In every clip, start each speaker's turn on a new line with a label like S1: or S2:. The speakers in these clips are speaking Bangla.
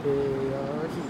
S1: বেয়াহি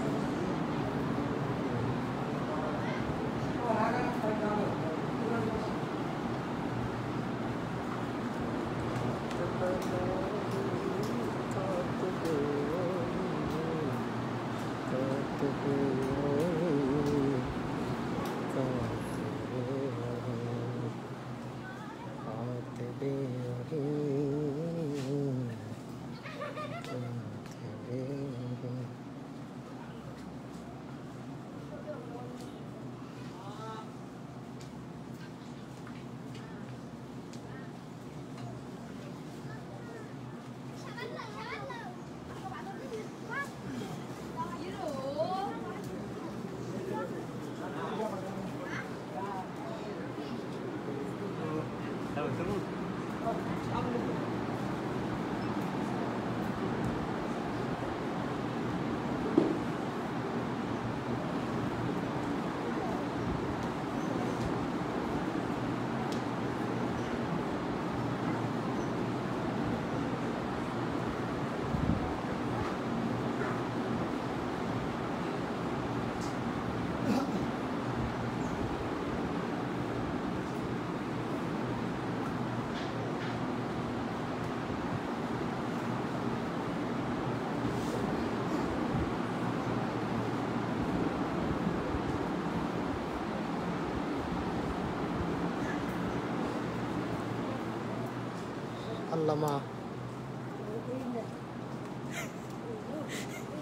S1: আল্লামা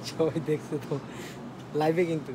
S1: সবাই দেখছে তো লাইভে কিন্তু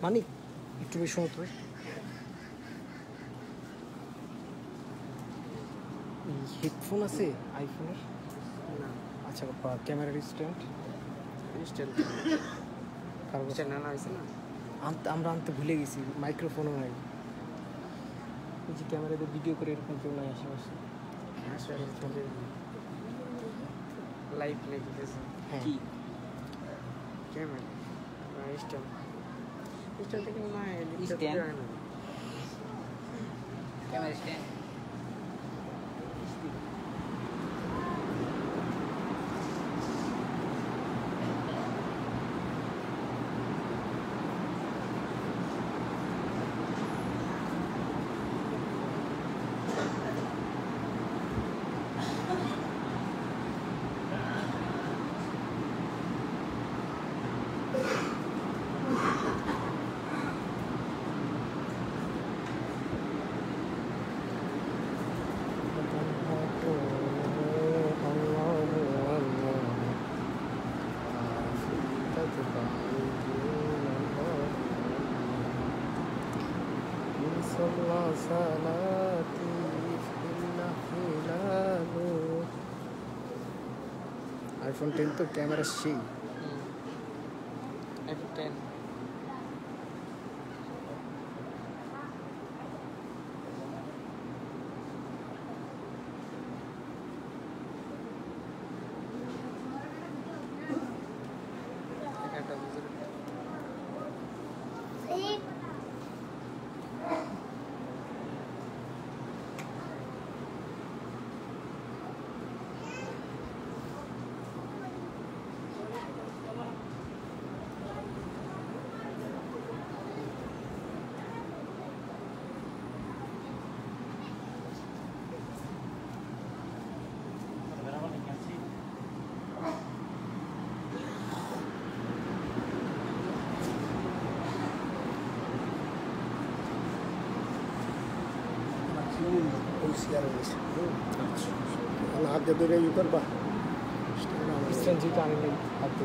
S1: মানিক একটু বেশি সময় তো হেডফোন আছে আইফোনের না আচ্ছা ক্যামেরার স্ট্যান্ড না হয়েছে না আমরা আনতে ভুলে গেছি মাইক্রোফোনও নাই এই যে ক্যামেরাতে ভিডিও করে এরকম কেউ নাই আশেপাশে লাইভ লেগেছে হ্যাঁ কি ক্যামেরা স্ট্যান্ড থেকে না ক্যামেরা স্ট্যান্ড iPhone 10 तो कैमरा शी iPhone 10 हाथ दे रहे ऊपर बा स्टैंड जी का आने हाथ दे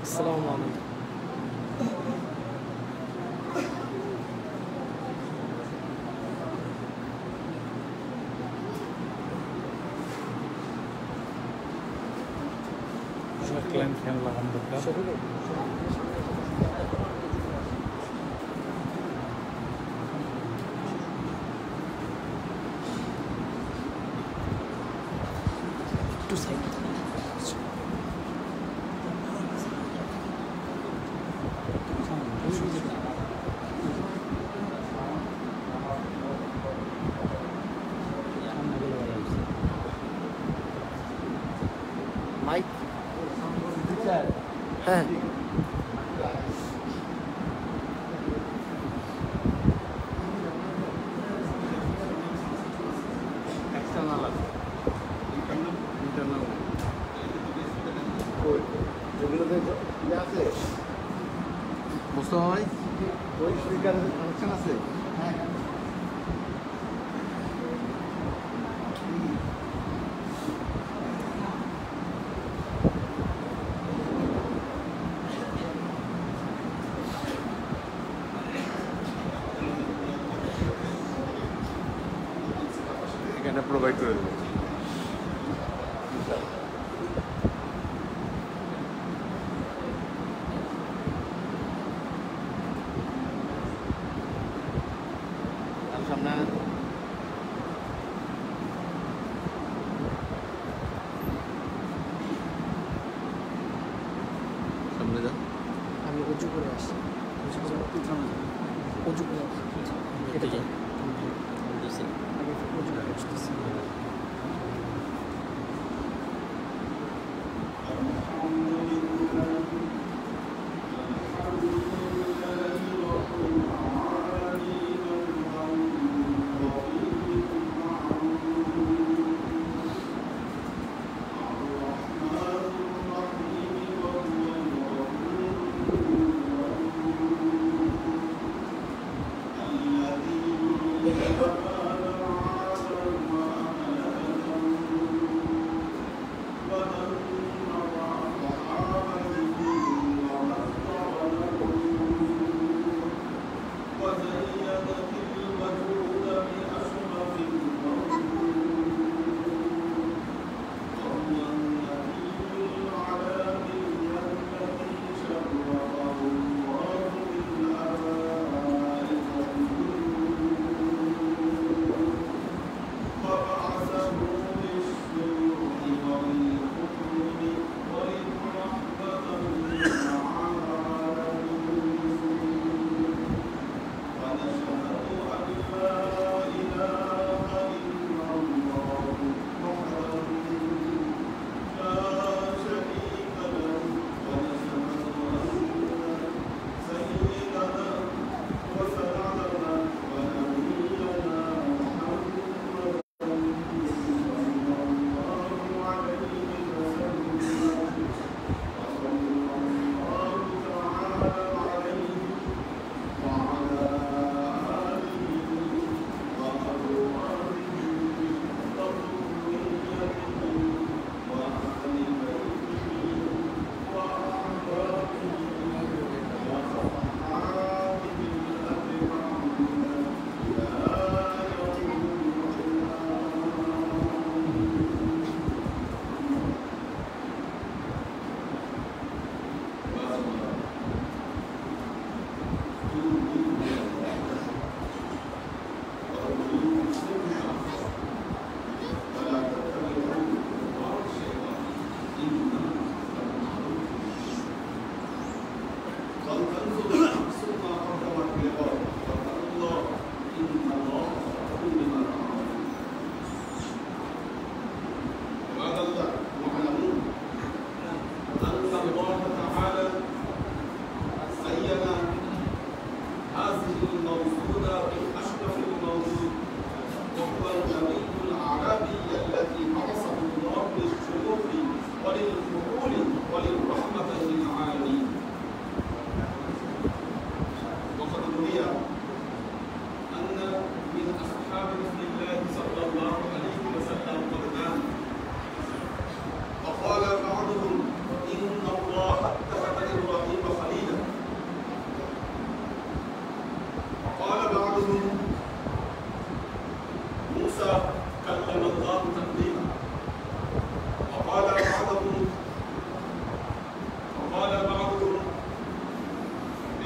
S1: আসসালামু আলাইকুম।
S2: ক্লায়েন্ট ফ্যান লাগানো দরকার।
S1: একটু সাইড মাইক হ্যাঁ
S2: মোস্তফা ভাই
S3: ওই স্পিকারের কানেকশন আছে? এখানে প্রোভাইড করে দেবো। সামনে সামনে যাও।
S1: আমি উঁচু করে আসছি উঁচু করে আসছি এটা যাই আমি উঁচু করে আসতেছি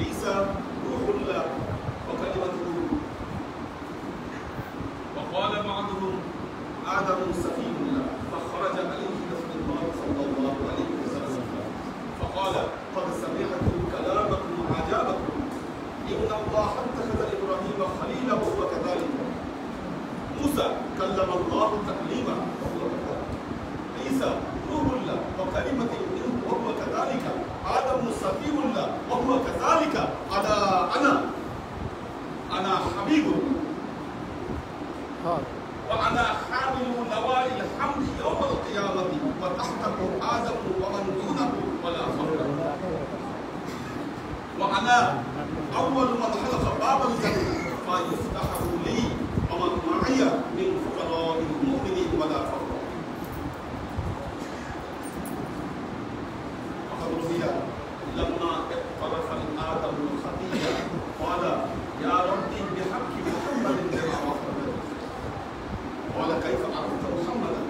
S4: عيسى روح الله وكلمته وقال بعضهم آدم سفيه الله فخرج عليه رسول الله صلى الله عليه وسلم فقال قد سمعت كلامكم وعجابكم إن الله اتخذ إبراهيم خليلا وهو كذلك موسى كلم الله تكليما وهو كذلك عيسى روح الله وكلمة منه وهو كذلك آدم سفيه الله وهو كذلك أنا حبيب وأنا حامل لواء الحمد يوم القيامة وتحته آدم ومن دونه ولا فضل وأنا أول من خلق باب الجنة فيفتح لي ومن معي من فقراء المؤمنين ولا فضل وقد روي لما اقترف آدم الخطيئة قال يا ربي بحق محمد لما وفقت قال كيف عرفت محمدا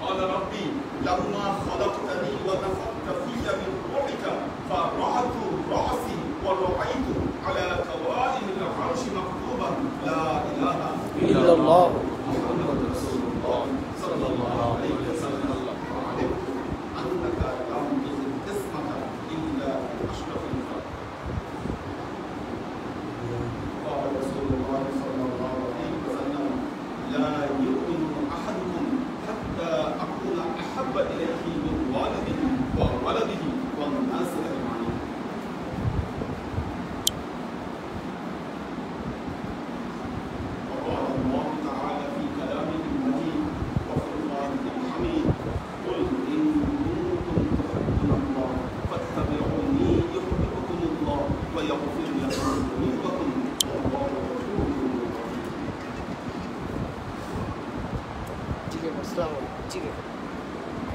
S4: قال ربي لما خلقتني ونفخت في من روحك فرعت رأسي ورأيت على كوائن العرش مكتوبا لا إله
S1: إلا الله
S4: محمد رسول الله صلى الله عليه وسلم وعلمت أنك لم تزل اسمك إلا أشرف الخلق قال رسول الله صلى الله عليه وسلم لا يؤمن أحدكم حتى أكون أحب إليه من والده وولده والناس أجمعين وقال الله تعالى في كلامه المجيد وفرقانه الحميد قل إن كنتم تحبون الله فاتبعوني يحببكم الله ويغفر لكم ذنوبكم والله غفور رحيم
S1: ঠিক আছে আসসালামু আলাইকুম ঠিক আছে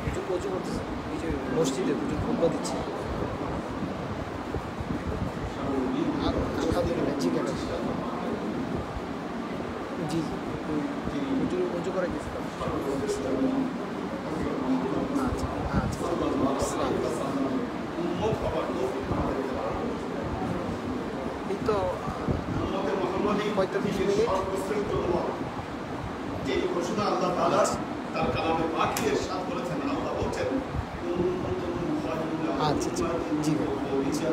S1: একটু কচু করতেছে এই যে মসজিদে দুটো খুতবা দিচ্ছি আলহামদুলিল্লাহ ঠিক আছে জি জি উঁচু করে গেছিলাম আচ্ছা আচ্ছা এই তো 45 মিনিট
S4: যে ঘোষণা আল্লাহ তাআলা তার কালামে পাকে ইরশাদ করেছেন আল্লাহ বলেন
S1: আচ্ছা জি জি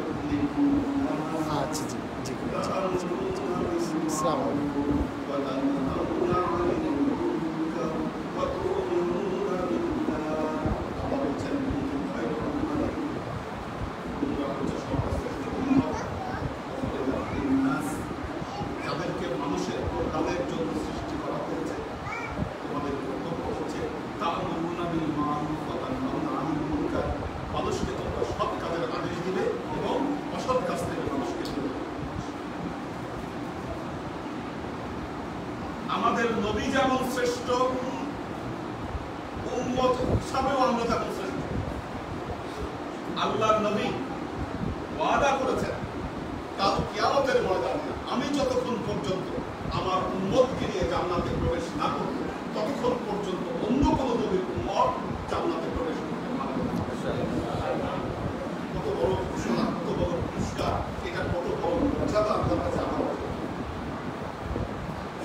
S1: আচ্ছা জি জি আসসালামু আলাইকুম
S4: যাদেরকে মানুষের কল্যাণের জন্য সৃষ্টি করা হয়েছে তোমাদের কর্তব্য হচ্ছে তা'মুরুনা বিল মা'রুফ ওয়া তানহাউনা আনিল মুনকার মানুষকে তোমরা সৎ কাজের আদেশ দিবে এবং অসৎ কাজ থেকে মানুষকে দূরে রাখবে। আমাদের নবী যেমন শ্রেষ্ঠ উম্মত হিসাবেও আমরা তেমন শ্রেষ্ঠ। আল্লাহর নবী ওয়াদা করেছেন কাল কিয়ামতের ময়দানে আমি যতক্ষণ পর্যন্ত আমার উম্মতকে নিয়ে জান্নাতে প্রবেশ না করব ততক্ষণ পর্যন্ত অন্য কোনো নবীর উম্মত জান্নাতে প্রবেশ করতে পারবে না। কত বড় ঘোষণা, কত বড় পুরস্কার, এটা কত বড় মর্যাদা আল্লাহর কাছে আমার।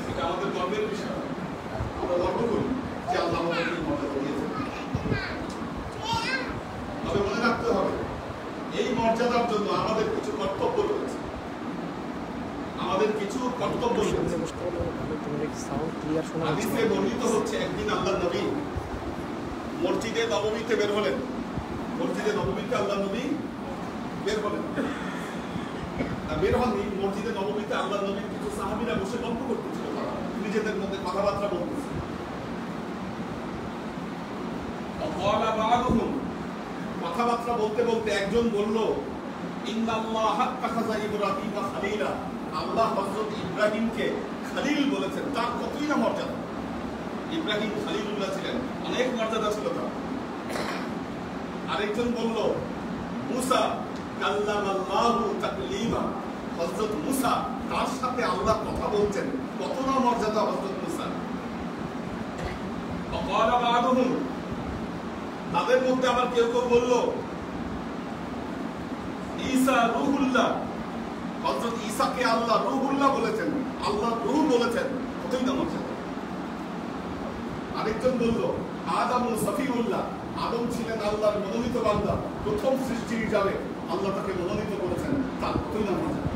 S4: এটা আমাদের গর্বের বিষয়। আমরা গর্ব করি যে আল্লাহ আমাদেরকে এই মর্যাদা দিয়েছেন। তবে মনে রাখতে হবে এই মর্যাদার জন্য আমাদের কিছু কর্তব্য রয়েছে। আমাদের কিছু কর্তব্য রয়েছে।
S1: সাউন্ড ক্লিয়ার শোনা
S4: হাদিসে বর্ণিত হচ্ছে একদিন আল্লাহর নবী মসজিদে নববীতে বের হলেন। মসজিদে নববীতে আল্লাহর নবী বের হলেন। বের হননি, মসজিদে নববীতে আল্লাহর নবীর কিছু সাহাবীরা বসে গল্প করতেছিল, তারা নিজেদের মধ্যে কথাবার্তা বলতেছিল। কথাবার্তা বলতে বলতে একজন বলল, ইন্নাল্লাহ আত্তাখাযা ইব্রাহিমা খালীলা, আল্লাহ হযরত ইব্রাহিমকে খালিল বলেছেন। তার কতই না মর্যাদা। ইব্রাহিম খালিলুল্লাহ ছিলেন, অনেক মর্যাদা ছিল তার। আরেকজন বলল, মুসা কাল্লামাল্লাহু তাকলিমা, হযরত মুসা তার সাথে আল্লাহ কথা বলছেন, কত না মর্যাদা হযরত মুসা। ওয়াকালা বা'দুহুম, তাদের মধ্যে আবার কেউ কেউ বলল, ঈসা রূহুল্লাহ, হযরত ঈসাকে আল্লাহ রূহুল্লাহ বলেছেন, আল্লাহ রূহ বলেছেন, কতই না মর্যাদা। আরেকজন বলল আদম সফিউল্লাহ, আদম ছিলেন আল্লাহর মনোনীত বান্দা, প্রথম সৃষ্টি হিসাবে আল্লাহ তাকে মনোনীত করেছেন, তার কতই না মর্যাদা।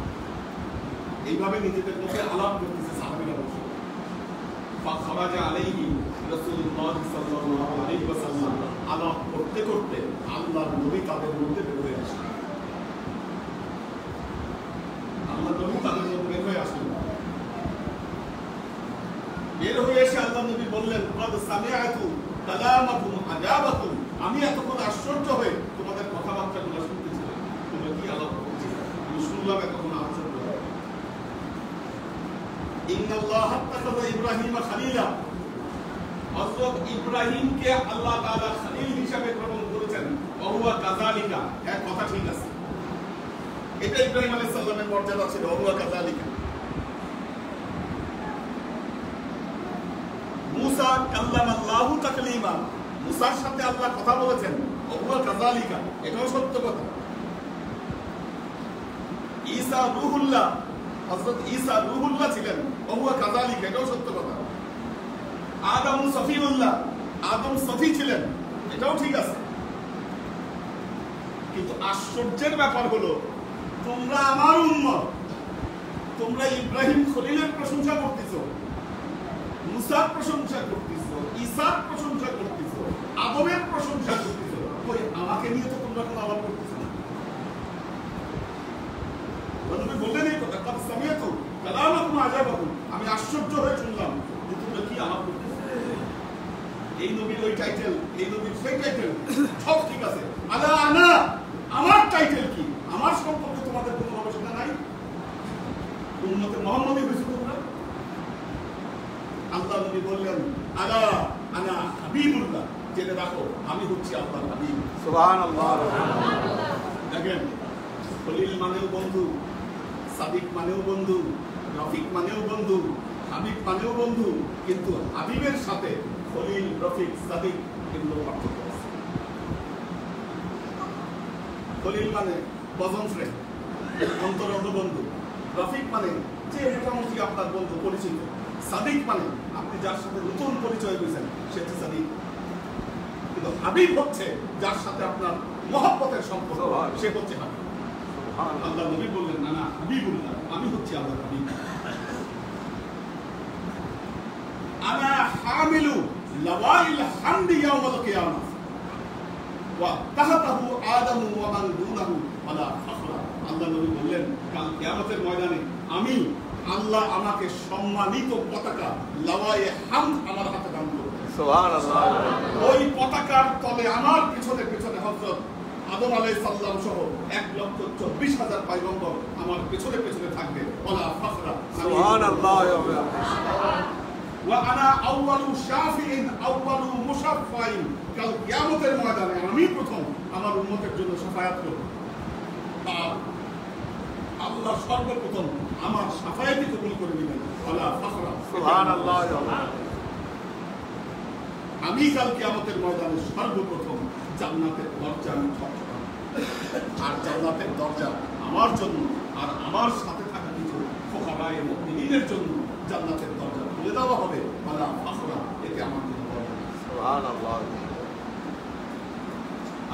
S4: এইভাবে নিজেদের মুখে আলাপ করতেছে সাহাবীরা বসে। ফাখারাজা আলাইহি রাসূলুল্লাহ সাল্লাল্লাহু আলাইহি ওয়াসাল্লাম, আলাপ করতে করতে আল্লাহর নবী তাদের মধ্যে বের হয়ে আসেন। আল্লাহর নবী তাদের মধ্যে বের হয়ে আসেন। বের হয়ে এসে আল্লাহর নবী বললেন, ক্বাদ সামিআতু কালামাকুম আজাবাকুম, আমি এতক্ষণ আশ্চর্য হয়ে তোমাদের কথাবার্তাগুলো শুনতেছিলাম, তোমরা কি আলাপ করছিলে, আমি শুনলাম এতক্ষণ আশ্চর্য। ইন্নাল্লাহ আত্তাখাযা ইব্রাহিমা খলিলা, হযরত ইব্রাহিমকে আল্লাহ তাআলা খলিল হিসেবে গ্রহণ করেছেন। ওয়া হুয়া কাযালিকা, এক কথা ঠিক আছে, এটা ইব্রাহিম আলাইহিস সালামের মর্যাদা ছিল। ওয়া হুয়া কাযালিকা। মুসা কাল্লামাল্লাহু তাকলিমা, মুসার সাথে আল্লাহ কথা বলেছেন। ওয়া হুয়া কাযালিকা, এটাও সত্য কথা। ঈসা রূহুল্লাহ, হযরত ঈসা রূহুল্লাহ ছিলেন। ওয়া হুয়া কাযালিকা, এটাও সত্য কথা। আদম সফিউল্লাহ, আদম সফি ছিলেন, এটাও ঠিক আছে। কিন্তু আশ্চর্যের ব্যাপার হলো, তোমরা আমার উম্মত, তোমরা ইব্রাহিম খলিলের প্রশংসা করতেছো, মুসার প্রশংসা করতেছো, ঈসার প্রশংসা করতেছো, আদমের প্রশংসা করতেছো, কই আমাকে নিয়ে তো তোমরা কোনো আলাপ করতেছো না। নবী বললেন এই কথা, ক্বাদ সামিআতু কালামাকুম আজাবাকুম, আমি আশ্চর্য হয়ে শুনলাম যে তোমরা কি আলাপ করতেছো। এই নবীর ওই টাইটেল, এই নবীর সেই টাইটেল, সব ঠিক আছে। আলা আনা, আমার টাইটেল কি, আমার সম্পর্কে তোমাদের কোনো গবেষণা নাই? উম্মতে মুহাম্মদী হয়েছে তোমরা। আল্লাহ নবী বললেন, আলা আনা হাবিবুল্লাহ, জেনে রাখো আমি হচ্ছি আল্লাহর হাবিব।
S3: সুবহানাল্লাহ।
S4: দেখেন, খলিল মানেও বন্ধু, সাদিক মানেও বন্ধু, রফিক মানেও বন্ধু, হাবিব মানেও বন্ধু, কিন্তু হাবিবের সাথে খলিল, রফিক, সাদিক এগুলো পার্থক্য আছে। খলিল মানে বজন ফ্রেন্ড, অন্তরঙ্গ বন্ধু। রফিক মানে যে মোটামুটি আপনার বন্ধু, পরিচিত। সাদিক মানে আপনি যার সাথে নতুন পরিচয় হয়েছেন, সে হচ্ছে সাদিক। কিন্তু হাবিব হচ্ছে যার সাথে আপনার মহব্বতের সম্পর্ক, সে হচ্ছে হাবিব। আল্লাহ নবী বললেন, না না হাবিবুল্লাহ, আমি হচ্ছি আল্লাহর হাবিব। আনা হামিলু লাওয়াইল হামদি ইয়াউমাল কিয়ামাহ ওয়া তাহতাহু আদামু ওয়া মান দুনাহু ওয়ালা ফাখরা। আল্লাহ নবী বললেন, কাল কিয়ামতের ময়দানে আমি আল্লাহ আমাকে সম্মানিত পতাকা লাওয়ায়ে হামদ আমার হাতে দান করবেন।
S3: সুবহানাল্লাহ।
S4: ওই পতাকার তলে আমার পিছনে পিছনে হযরত আদম আলাইহিস সালাম সহ 1,24,000 পয়গম্বর আমার পিছনে পিছনে থাকবে। ওয়ালা ফাখরা,
S3: সুবহানাল্লাহ।
S4: ওয়া আনা আউয়ালু শাফিইন আউয়ালু মুশাফফাইন, কাল কিয়ামতের ময়দানে আমি প্রথম আমার উম্মতের জন্য শাফায়াত করব। আর আল্লাহ সর্বপ্রথম আমার শাফায়াতই কবুল করে নেবেন। ওয়ালা ফাখরা,
S3: সুবহানাল্লাহ।
S4: আমি কাল কিয়ামতের ময়দানে সর্বপ্রথম জান্নাতের দরজা আমি ঠকঠকাবো। আর জান্নাতের দরজা আমার জন্য আর আমার সাথে থাকা কিছু ফুকারায়ে মুমিনের জন্য জান্নাতের দরজা খুলে দেওয়া হবে। ওয়ালা ফাখরা, এতে আমার কোনো ভয় নেই।
S3: সুবহানাল্লাহ।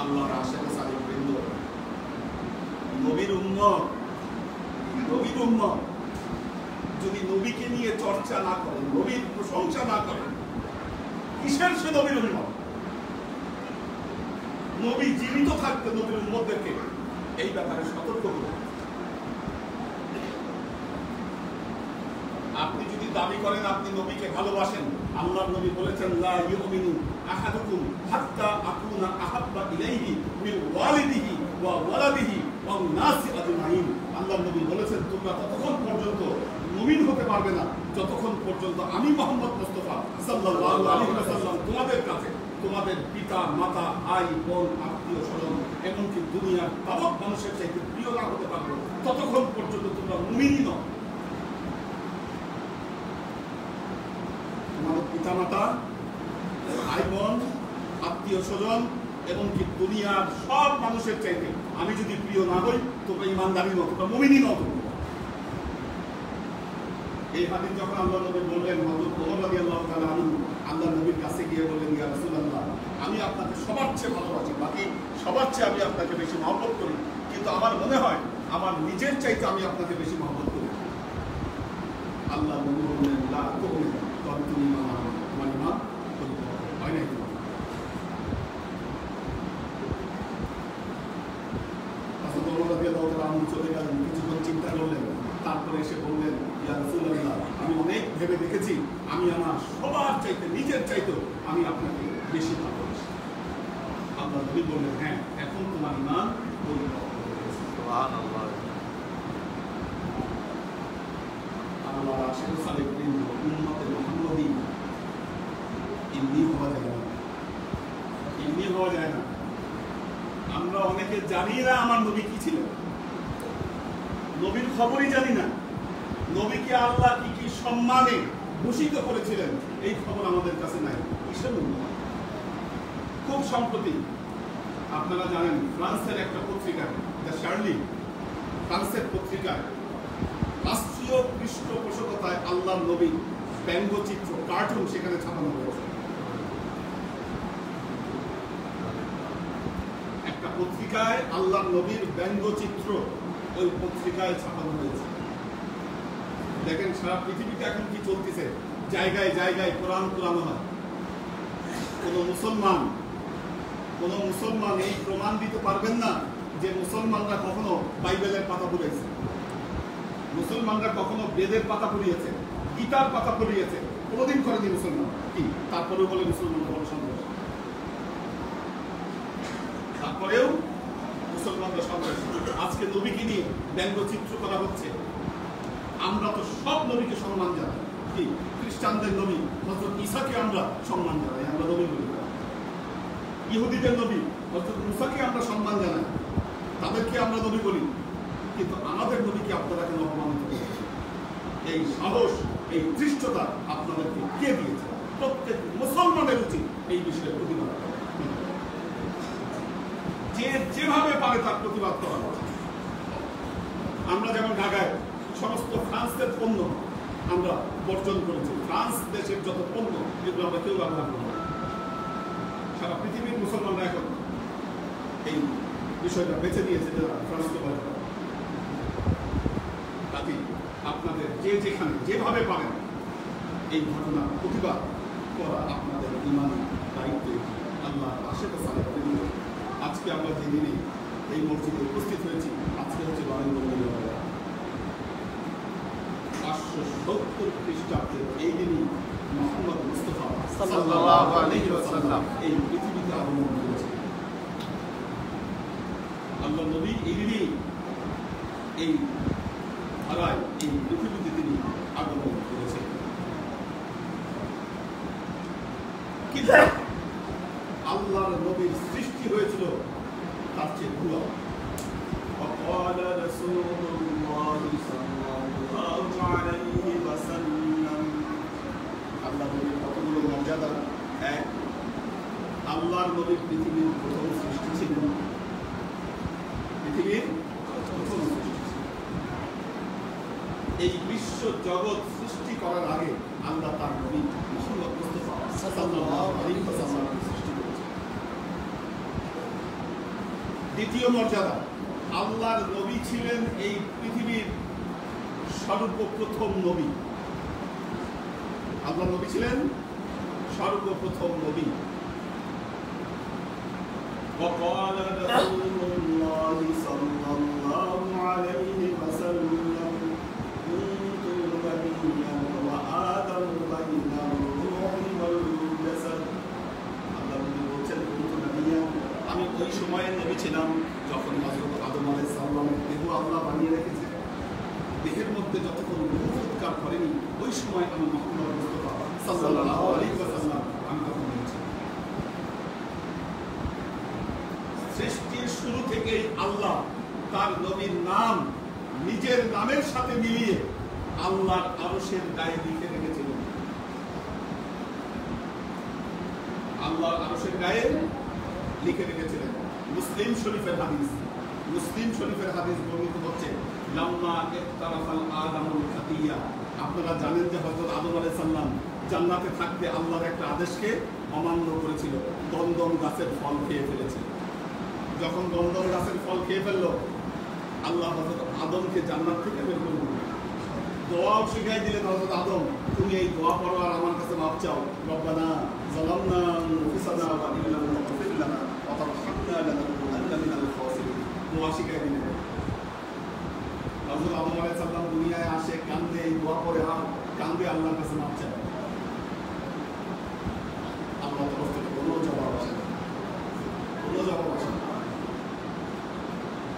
S4: আল্লাহর আশিক সালিক বৃন্দ, নবীর উম্মত, নবীর উম্মত যদি নবীকে নিয়ে চর্চা না করে, নবীর প্রশংসা না করে, কিসের সে নবীর উম্মত? নবী জীবিত থাকতে নবীর উম্মতদেরকে এই ব্যাপারে সতর্ক করুন। আপনি যদি দাবি করেন আপনি নবীকে ভালোবাসেন, আল্লাহর নবী বলেছেন, লা ইউমিনু আহাদুকুম হাত্তা আকুনা আহাব্বা ইলাইহি মিন ওয়ালিদিহি ওয়া ওয়ালাদিহি ওয়ান নাসি আজমাইন। আল্লাহর নবী বলেছেন, তোমরা ততক্ষণ পর্যন্ত মুমিন হতে পারবে না যতক্ষণ পর্যন্ত আমি মুহাম্মদ মুস্তাফা সাল্লাল্লাহু আলাইহি ওয়াসাল্লাম তোমাদের কাছে তোমাদের পিতা, মাতা, ভাই, বোন, আত্মীয় স্বজন এমনকি দুনিয়ার তাবৎ মানুষের চাইতে প্রিয় না হতে পারবে, ততক্ষণ পর্যন্ত তোমরা মুমিনই নও। তোমাদের পিতা মাতা, ভাই বোন, আত্মীয় স্বজন এমনকি দুনিয়ার সব মানুষের চাইতে আমি যদি প্রিয় না হই, তোমরা ইমানদারি নও, তোমরা মুমিনই নও। এই হাদিস যখন আল্লাহ নবী বললেন, হযরত ওমর রাদিয়াল্লাহু তাআলা আনহু আল্লাহ নবীর কাছে গিয়ে বললেন, ইয়া রাসূলুল্লাহ, আমি আপনাকে সবার চেয়ে ভালোবাসি, বাকি সবার চেয়ে আমি আপনাকে বেশি মহব্বত করি, কিন্তু আমার মনে হয় আমার নিজের চাইতে আমি আপনাকে বেশি মহব্বত করি। আল্লাহ নবী বললেন, লা তুমিন, তবে তুমি তোমার ইমান হয় নাই। হযরত ওমর রাদিয়াল্লাহু তাআলা আনহু চলে গেলেন, কিছুক্ষণ চিন্তা করলেন, তারপরে এসে বললেন, ইয়া রাসূলুল্লাহ, আমি অনেক ভেবে দেখেছি, আমি আমার সবার চাইতে নিজের চাইতেও আমি আপনাকে বেশি ভালোবাসি। আল্লাহ নবী বললেন, হ্যাঁ, এখন তোমার ইমান পরিপক্ক হয়েছে।
S3: সুবহানাল্লাহ।
S4: আল্লাহর আশিক সালেহবৃন্দ, উম্মতে মুহাম্মদী এমনি হওয়া যায় না, এমনি হওয়া যায় না। আমরা অনেকে জানি না আমার নবী কি ছিলেন, নবীর খবরই জানি না, নবীকে আল্লাহ কি কি সম্মানে ভূষিত করেছিলেন এই খবর আমাদের কাছে নাই। কিসের উন্নয়ন? খুব সম্প্রতি আপনারা জানেন, ফ্রান্সের একটা পত্রিকা দ্য শার্লি, ফ্রান্সের পত্রিকায় রাষ্ট্রীয় পৃষ্ঠপোষকতায় আল্লাহর নবী ব্যঙ্গচিত্র, কার্টুন সেখানে ছাপানো হয়েছে। একটা পত্রিকায় আল্লাহর নবীর ব্যঙ্গচিত্র ওই পত্রিকায় ছাপানো হয়েছে। দেখেন সারা পৃথিবীতে এখন কি চলতেছে, জায়গায় জায়গায় কোরআন কোরআন হয়। কোন মুসলমান এই প্রমাণ দিতে পারবেন না যে মুসলমানরা কখনো বাইবেলের পাতা পড়িয়েছে, মুসলমানরা কখনো বেদের পাতা পড়িয়েছে, গীতার পাতা পড়িয়েছে, কোনোদিন করেনি মুসলমান। কি তারপরেও বলে মুসলমানরা বড় সন্ত্রাস, তারপরেও মুসলমানরা সন্ত্রাস। আজকে নবীকে নিয়ে ব্যঙ্গচিত্র করা হচ্ছে। আমরা তো সব নবীকে সম্মান জানাই। কি খ্রিস্টানদের নবী হযরত ঈসাকে আমরা সম্মান জানাই, আমরা নবী বলি। ইহুদিদের নবী হযরত মুসাকে আমরা সম্মান জানাই, তাদেরকে আমরা নবী বলি। কিন্তু আমাদের নবীকে আপনারা কেন অপমানিত করেছেন? এই সাহস, এই ধৃষ্টতা আপনাদেরকে কে দিয়েছে? প্রত্যেক মুসলমানের উচিত এই বিষয়ে প্রতিবাদ করা। যে যেভাবে পারে তার প্রতিবাদ করা। আমরা যেমন ঢাকায় সমস্ত ফ্রান্সের পণ্য আমরা বর্জন করেছি, ফ্রান্স দেশের যত পণ্য এগুলো আমরা কেউ ব্যবহার করব না। সারা পৃথিবীর মুসলমানরা এখন এই বিষয়টা বেছে নিয়েছে যে ফ্রান্সকে বলা হয়। তাতে আপনাদের যে যেখানে যেভাবে পারেন এই ঘটনার প্রতিবাদ করা আপনাদের ইমানি দায়িত্ব। আল্লাহ আশেপাশে আজকে আমরা যে দিনে এই মসজিদে উপস্থিত হয়েছি, আজকে হচ্ছে 570 খ্রিস্টাব্দের এই দিনই মুহাম্মদ মুস্তাফা সাল্লাল্লাহু আলাইহি ওয়াসাল্লাম এই পৃথিবীতে আগমন করেছেন। আল্লাহ নবী এই দিনই এই ধারায় এই পৃথিবীতে তিনি আগমন করেছেন। কিন্তু আল্লাহর নবীর সৃষ্টি হয়েছিল তার চেয়ে পুরো। وقال رسول الله صلى الله عليه وسلم, আল্লাহ নবীর কতগুলো মর্যাদা। এক, আল্লাহর নবীর পৃথিবীর প্রথম সৃষ্টি ছিল, পৃথিবীর প্রথম সৃষ্টি। এই বিশ্ব জগৎ সৃষ্টি করার আগে আল্লাহ তার নবী মুহাম্মদ মুস্তাফা সাল্লাল্লাহু আলাইহি ওয়াসাল্লাম সৃষ্টি করেছেন। দ্বিতীয় মর্যাদা, আল্লাহর নবী ছিলেন এই পৃথিবীর সর্বপ্রথম নবী। আল্লাহর নবী ছিলেন সর্বপ্রথম নবী। وقال رسول الله صلى الله عليه وسلم, كنت نبيا وآدم بين الروح والجسد. আল্লাহ নবী বলছেন, কুনতু নবিয়্যা, আমি ওই সময়ের নবী ছিলাম যখন হযরত আদম আলাইহিস সালামের দেহ আল্লাহ বানিয়ে রেখেছে। দেহের মধ্যে যতক্ষণ রূহ উৎকার করেনি ওই সময় আমি মুহাম্মদ মুস্তাফা সাল্লাল্লাহু আলাইহি ওয়াসাল্লাম আমি তখন বলছি। সৃষ্টির শুরু থেকেই আল্লাহ তার নবীর নাম নিজের নামের সাথে মিলিয়ে আল্লাহর আরশের গায়ে লিখে রেখেছিলেন। আল্লাহর আরশের গায়ে লিখে রেখেছিলেন। মুসলিম শরীফের হাদিস, মুসলিম শরীফের হাদিস বর্ণিত হচ্ছে লাম্মা ইফতারাফাল আদামুল খাতিয়া। আপনারা জানেন যে হযরত আদম আলাইহিস সালাম জান্নাতে থাকতে আল্লাহর একটা আদেশকে অমান্য করেছিল, দন্দন গাছের ফল খেয়ে ফেলেছিল। যখন দন্দন গাছের ফল খেয়ে ফেললো, আল্লাহ হযরত আদমকে জান্নাত থেকে বের করে দিলেন। দোয়াও শিখাই দিলেন হযরত আদম, তুমি এই দোয়া পড়ো আর আমার কাছে মাফ চাও। রব্বানা যালামনা আনফুসানা ওয়া ইন লাম তাগফির লানা ওয়া তারহামনা লানাকুনান্না মিনাল খাসিরিন। দোয়া শিখাই দিলেন। হযরত আদম আলাইহিস সালাম দুনিয়ায় আসে, কান্দে, এই দোয়া পড়ে আর কান্দে, আল্লাহর কাছে মাফ চায়। আল্লাহর তরফ থেকে কোনো জবাব আসে না, কোনো জবাব আসে না।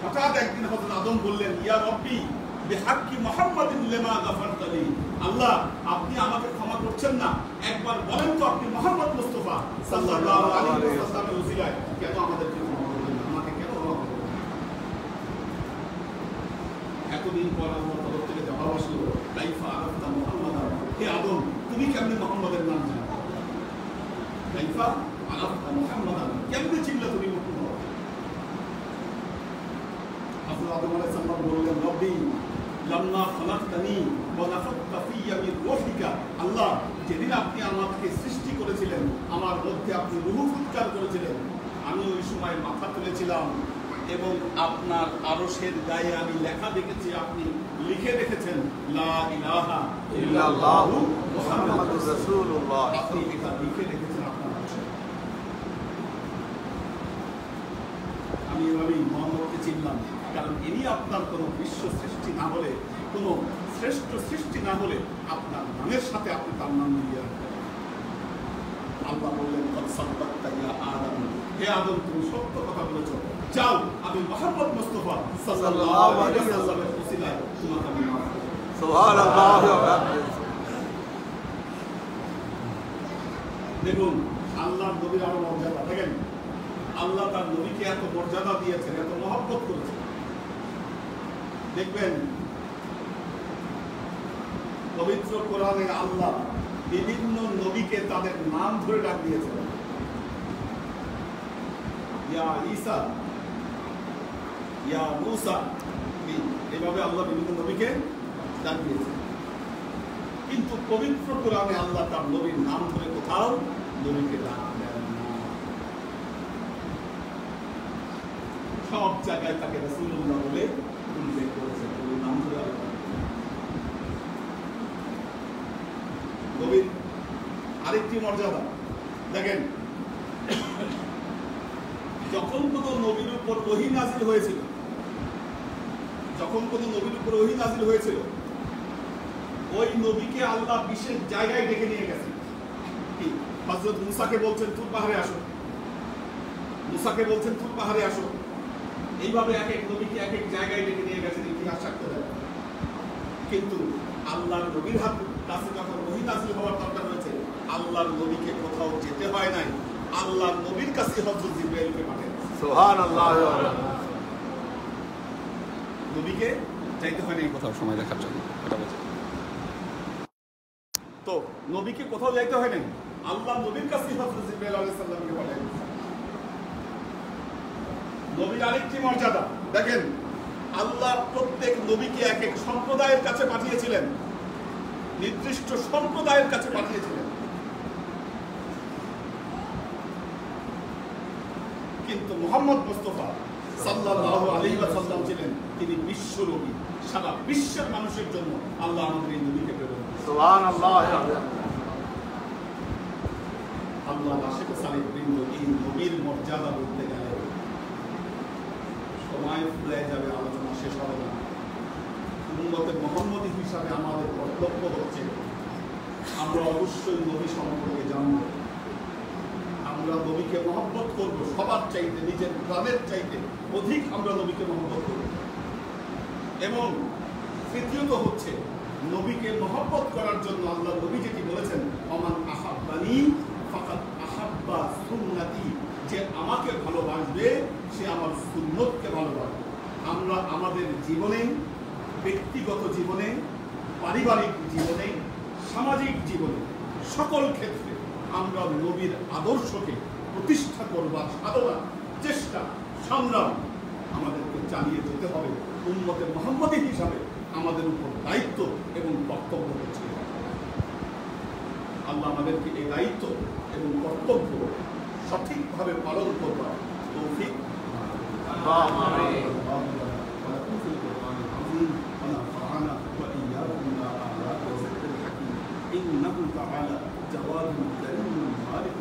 S4: হঠাৎ একদিন হযরত আদম বললেন, ইয়া রব্বি বিহাক্কি মুহাম্মাদিন লিমা গাফারতালি। আল্লাহ, আপনি আমাকে ক্ষমা করছেন না, একবার বলেন তো আপনি মুহাম্মদ মুস্তাফা সাল্লাল্লাহু আলাইহি ওয়াসাল্লামের ওসিলায় কেন আমাদেরকে ক্ষমা করলেন, আমাকে কেন ক্ষমা করলেন? এতদিন পর আল্লাহর তরফ থেকে জবাব আসলো, কাইফা আরাফতা মুহাম্মাদান। হে আদম, তুমি কেমনে মুহাম্মাদের নাম জানো? কাইফা আরাফতা মুহাম্মাদান, কেমনে চিনলে তুমি মুহাম্মদ? হযরত আদম আলাইহিস সালাম বললেন, রব্বি লাম্মা খালাকতানি ওয়া নাফাখতা ফিয়া মিন রূহিকা। আল্লাহ, যেদিন আপনি আমাকে সৃষ্টি করেছিলেন, আমার মধ্যে আপনি রূহ ফুৎকার করেছিলেন, আমি ওই সময় মাথা তুলেছিলাম এবং আপনার আরশের গায়ে আমি লেখা দেখেছি, আপনি লিখে রেখেছেন লা ইলাহা
S3: ইল্লাল্লাহু মুহাম্মাদুর রাসূলুল্লাহ।
S4: আপনি এটা লিখে রেখেছেন আপনার আরশে। আমি এভাবেই মুহাম্মদকে চিনলাম, কারণ ইনি আপনার কোনো বিশ্ব সৃষ্টি না হলে, কোনো শ্রেষ্ঠ সৃষ্টি না হলে আপনার নামের সাথে আপনি তার নাম মিলিয়ে রাখবেন। আল্লাহ বললেন, কদ সাদাক্তা ইয়া আদম, হে আদম, তুমি সত্য কথা বলেছো, যাও আমি মুহাম্মদ মুস্তাফা সাল্লাল্লাহু আলাইহি ওয়াসাল্লামের ওসিলায় তোমাকে আমি মাফ করব।
S3: সুবহানাল্লাহ ওয়া বিহামদিহি।
S4: দেখুন আল্লাহর নবীর আরো মর্যাদা দেখেন। আল্লাহ তার নবীকে এত মর্যাদা দিয়েছেন, এত মহব্বত করেছেন। দেখবেন পবিত্র কোরআনে আল্লাহ বিভিন্ন নবীকে তাদের নাম ধরে ডাক দিয়েছেন। ইয়া ঈসা, ইয়া মূসা, এইভাবে আল্লাহ বিভিন্ন নবীকে ডাক দিয়েছেন। কিন্তু পবিত্র কোরআনে আল্লাহ তার নবীর নাম ধরে কোথাও নবীকে ডাক দেন না। সব জায়গায় তাকে রাসূলুল্লাহ বলে উল্লেখ করেছেন, নবীর নাম ধরে আল্লাহ। নবীর আরেকটি মর্যাদা দেখেন, যখন কোনো নবীর উপর ওহী নাযিল হয়েছিল, যখন কোনো নবীর উপর ওহী নাযিল হয়েছিল, ওই নবীকে আল্লাহ বিশেষ জায়গায় ডেকে নিয়ে গেছেন। কি হযরত মুসাকে বলছেন তুর পাহাড়ে আসো, মুসাকে বলছেন তুর পাহাড়ে আসো। এইভাবে এক এক নবীকে এক এক জায়গায় ডেকে নিয়ে গেছেন, ইতিহাস সাক্ষ্য দেয়। কিন্তু আল্লাহর নবীর হাত কাছে যখন ওহী নাযিল হওয়ার দরকার হয়েছে, আল্লাহর নবীকে কোথাও যেতে হয় নাই, আল্লাহর নবীর কাছে হযরত জিবরাইলকে পাঠালেন।
S3: সুবহানাল্লাহ।
S4: নবীকে যাইতে হয় নাই
S2: কোথাও সময় দেখার জন্য এটা বলছে।
S4: তো নবীকে কোথাও যাইতে হয় নাই, আল্লাহ নবীর কাছে হযরত জিবরাইল আলাইহিস সালামকে পাঠালেন। নবীর আরেকটি মর্যাদা দেখেন, আল্লাহ প্রত্যেক নবীকে এক এক সম্প্রদায়ের কাছে পাঠিয়েছিলেন, নির্দিষ্ট সম্প্রদায়ের কাছে পাঠিয়েছিলেন। কিন্তু মুহাম্মদ মুস্তাফা সাল্লাল্লাহু আলাইহি ওয়াসাল্লাম ছিলেন, তিনি বিশ্ব নবী, সারা বিশ্বের মানুষের জন্য আল্লাহ আমাদের এই নবীকে প্রেরণ করেছেন।
S3: সুবহানাল্লাহ।
S4: আল্লাহ আশিক সালিহবৃন্দ, এই নবীর মর্যাদা বলতে গেলে সময় ফুরিয়ে যাবে, আলোচনা শেষ হবে না। উম্মতে মুহাম্মদী হিসাবে আমাদের কর্তব্য হচ্ছে আমরা অবশ্যই নবী সম্পর্কে জানব, আমরা নবীকে মহব্বত করব, সবার চাইতে, নিজের প্রাণের চাইতে অধিক আমরা নবীকে মহব্বত করব। এবং তৃতীয়ত হচ্ছে নবীকে মহব্বত করার জন্য আল্লাহ নবী যেটি বলেছেন, আমান আহাব্বানি ফাকাদ আহাব্বা সুন্নতি, যে আমাকে ভালোবাসবে সে আমার সুন্নতকে ভালোবাসবে। আমরা আমাদের জীবনে, ব্যক্তিগত জীবনে, পারিবারিক জীবনে, সামাজিক জীবনে, সকল ক্ষেত্রে আমরা নবীর আদর্শকে প্রতিষ্ঠা করবার সাধনা, চেষ্টা, সংগ্রাম আমাদেরকে চালিয়ে যেতে হবে। উম্মতে মুহাম্মাদী হিসাবে আমাদের উপর দায়িত্ব এবং কর্তব্য হচ্ছে আল্লাহ আমাদেরকে এই দায়িত্ব এবং কর্তব্য সঠিকভাবে পালন করবার তৌফিক ونفعنا وإياكم بما آيات وذكر الحكيم إنه تعالى جواد كريم مالك